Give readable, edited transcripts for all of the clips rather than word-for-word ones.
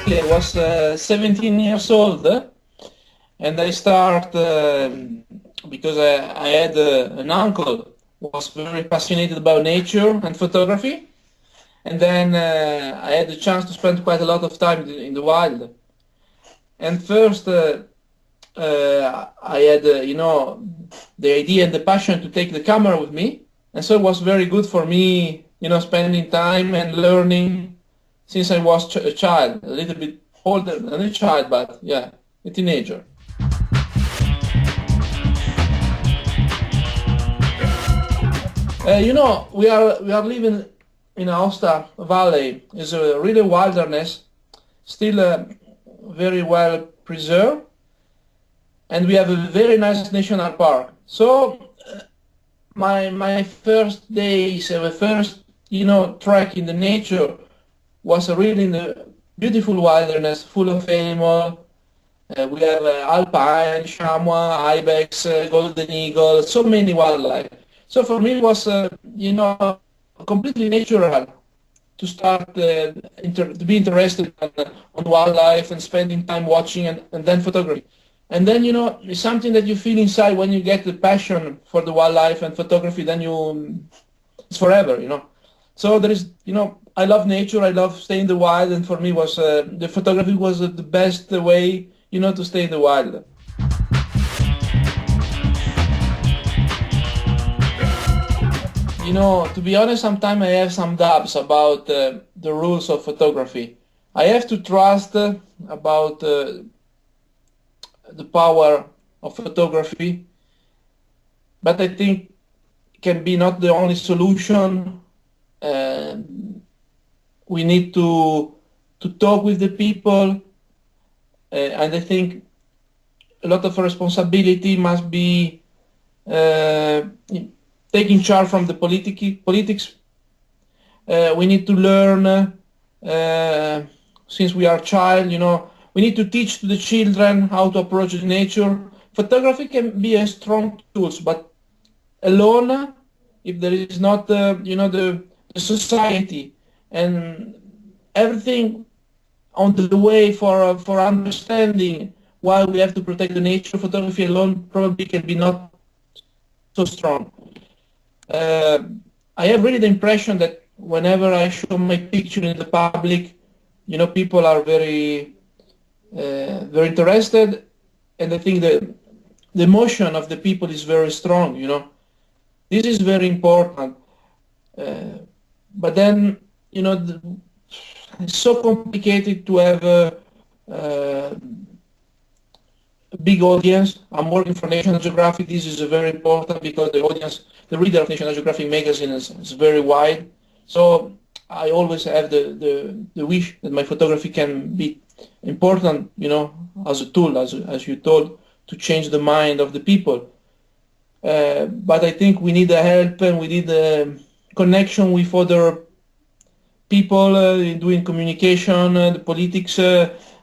I was 17 years old, and I start because I had an uncle who was very passionate about nature and photography, and then I had the chance to spend quite a lot of time in the wild. And first, I had, the idea and the passion to take the camera with me, and so it was very good for me, spending time and learning since I was a child, a little bit older than a child, but yeah, a teenager. We are living in Aosta Valley. It's a really wilderness, still very well preserved, and we have a very nice national park. So my first days, the first trek in the nature was really in the beautiful wilderness, full of animals. We have alpine, chamois, ibex, golden eagle, so many wildlife. So for me it was completely natural to start to be interested on wildlife and spending time watching and then photography. And then, it's something that you feel inside when you get the passion for the wildlife and photography, then it's forever, So there is, I love nature, I love staying in the wild, and for me was the photography was the best way, to stay in the wild. To be honest, sometimes I have some doubts about the rules of photography. I have to trust about the power of photography, but I think it can be not the only solution. We need to talk with the people, and I think a lot of responsibility must be taking charge from the politics. We need to learn, since we are child, we need to teach to the children how to approach nature. Photography can be a strong tool, but alone, if there is not, the society and everything on the way for understanding why we have to protect the nature, photography alone probably can be not so strong. I have really the impression that whenever I show my picture in the public, people are very interested, and I think the emotion of the people is very strong. This is very important. But then, it's so complicated to have a big audience. I'm working for National Geographic. This is very important because the audience, the reader of National Geographic magazine is very wide. So I always have the wish that my photography can be important, as a tool, as you told, to change the mind of the people. But I think we need the help, and we need the connection with other people in doing communication, the politics,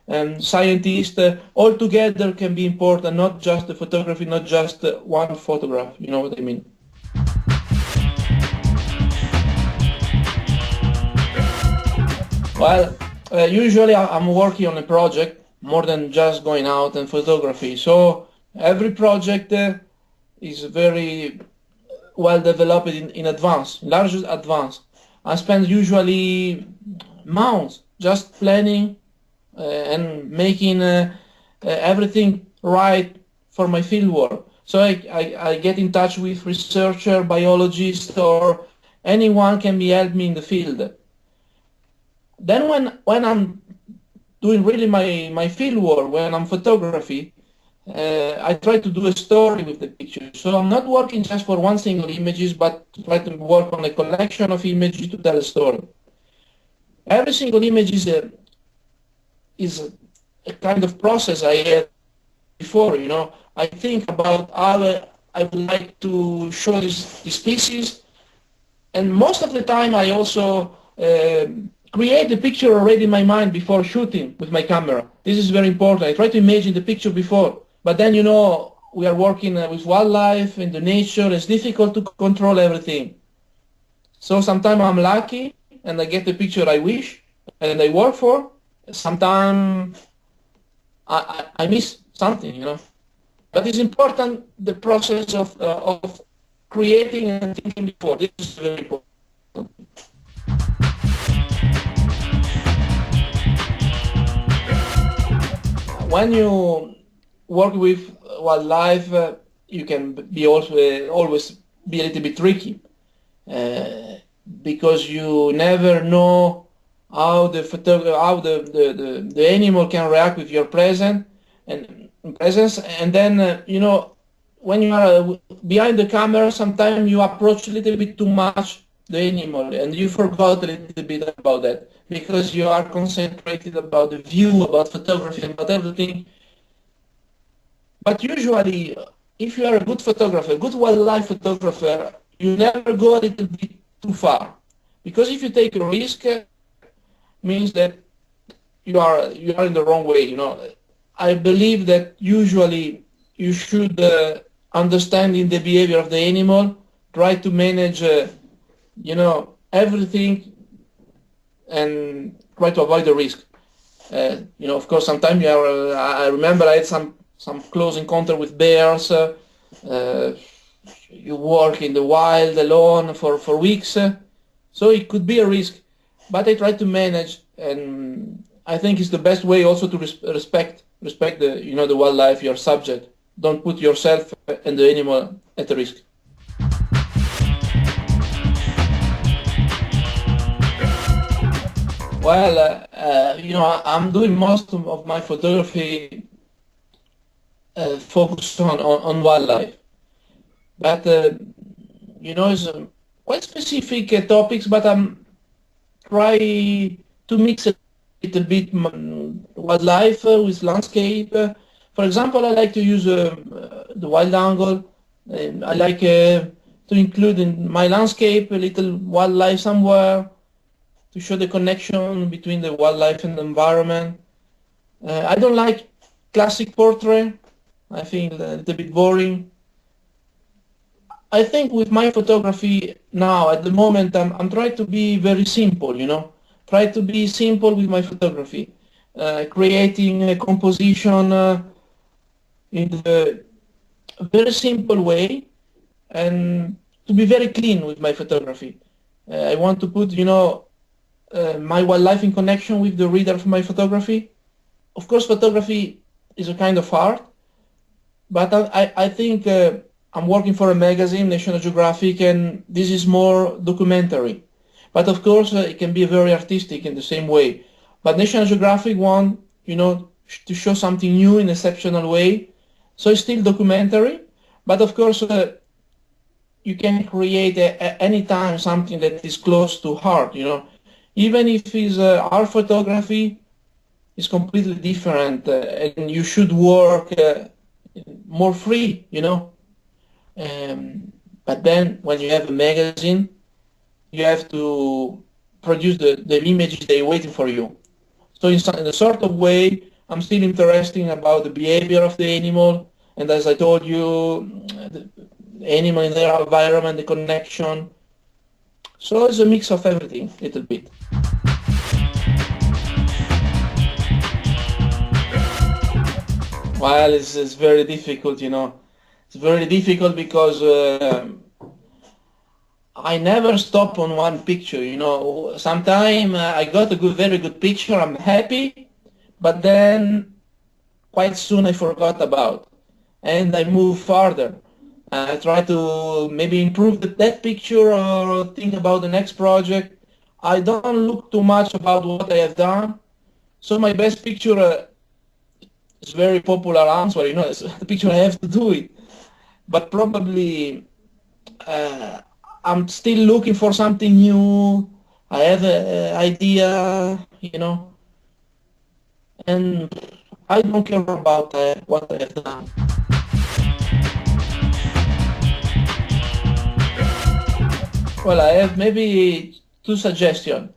and scientists. All together can be important, not just the photography, not just one photograph. You know what I mean? Well, usually I'm working on a project more than just going out and photography. So every project is very well developed in advance, large advance. I spend usually months just planning and making everything right for my field work. So I get in touch with researcher, biologists, or anyone can be help me in the field. Then when I'm doing really my field work, when I'm photography, I try to do a story with the picture. So I'm not working just for one single images, but try to work on a collection of images to tell a story. Every single image is a kind of process I had before. I think about how I would like to show this species, and most of the time I also create the picture already in my mind before shooting with my camera. This is very important. I try to imagine the picture before, but then we are working with wildlife and the nature. It's difficult to control everything. So sometimes I'm lucky and I get the picture I wish and I work for, sometimes I miss something, But it's important the process of creating and thinking before. This is very important. When you work with wildlife, you can be also always be a little bit tricky because you never know how the animal can react with your presence, and then when you are behind the camera, sometimes you approach a little bit too much the animal, and you forgot a little bit about that because you are concentrated about the view, about photography, and about everything. But usually, if you are a good photographer, a good wildlife photographer, you never go a little bit too far, because if you take a risk, means that you are in the wrong way. I believe that usually you should understanding the behavior of the animal, try to manage everything, and try to avoid the risk. Of course, sometimes I remember I had some close encounter with bears. You work in the wild alone for weeks, so it could be a risk. But I try to manage, and I think it's the best way also to respect the the wildlife, your subject. Don't put yourself and the animal at risk. Well, I'm doing most of my photography focused on wildlife, but it's quite specific topics. But I'm try to mix a little bit wildlife with landscape. For example, I like to use the wide angle. I like to include in my landscape a little wildlife somewhere to show the connection between the wildlife and the environment. I don't like classic portrait. I think a little bit boring. I think with my photography now, at the moment, I'm trying to be very simple, Try to be simple with my photography, creating a composition in a very simple way, and to be very clean with my photography. I want to put, my wildlife in connection with the reader of my photography. Of course, photography is a kind of art, but I think I'm working for a magazine, National Geographic, and this is more documentary. But of course, it can be very artistic in the same way. But National Geographic want, to show something new in an exceptional way. So it's still documentary, but of course, you can create anytime something that is close to heart, Even if it's art photography, is completely different, and you should work more free, But then when you have a magazine, you have to produce the images they're waiting for you. So in a sort of way, I'm still interested about the behavior of the animal, and as I told you, the animal in their environment, the connection. So it's a mix of everything, a little bit. Well, it's very difficult, It's very difficult because I never stop on one picture, Sometimes I got a very good picture, I'm happy, but then quite soon I forgot about, and I move further. I try to maybe improve that picture or think about the next project. I don't look too much about what I have done. So my best picture is very popular answer, it's the picture I have to do it. But probably I'm still looking for something new. I have an idea, and I don't care about what I have done. Well, I have maybe two suggestions.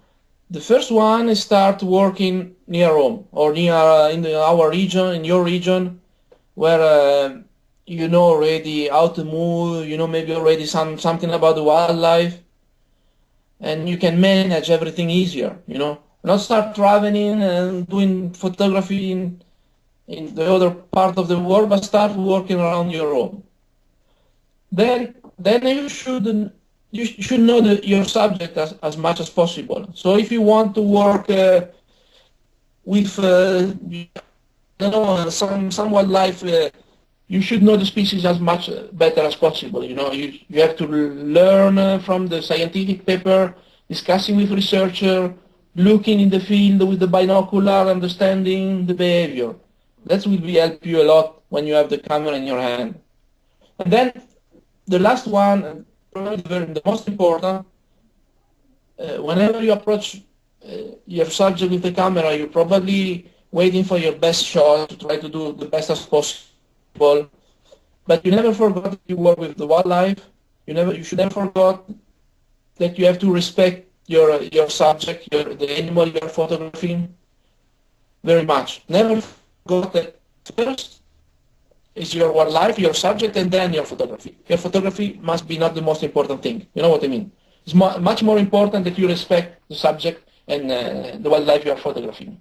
The first one is start working near home or near our region, in your region, where you know already how to move, maybe already something about the wildlife, and you can manage everything easier, Not start traveling and doing photography in the other part of the world, but start working around your own. Then you should know your subject as much as possible. So if you want to work with some wildlife, you should know the species as much better as possible. You have to learn from the scientific paper, discussing with researcher, looking in the field with the binocular, understanding the behavior. That will help you a lot when you have the camera in your hand. And then the last one, and probably the most important, whenever you approach your subject with the camera, you're probably waiting for your best shot to try to do the best as possible. But you never forgot that you work with the wildlife. You should never forget that you have to respect your subject, the animal you are photographing, very much. Never forget that first is your wildlife, your subject, and then your photography. Your photography must be not the most important thing. You know what I mean? It's much more important that you respect the subject and the wildlife you are photographing.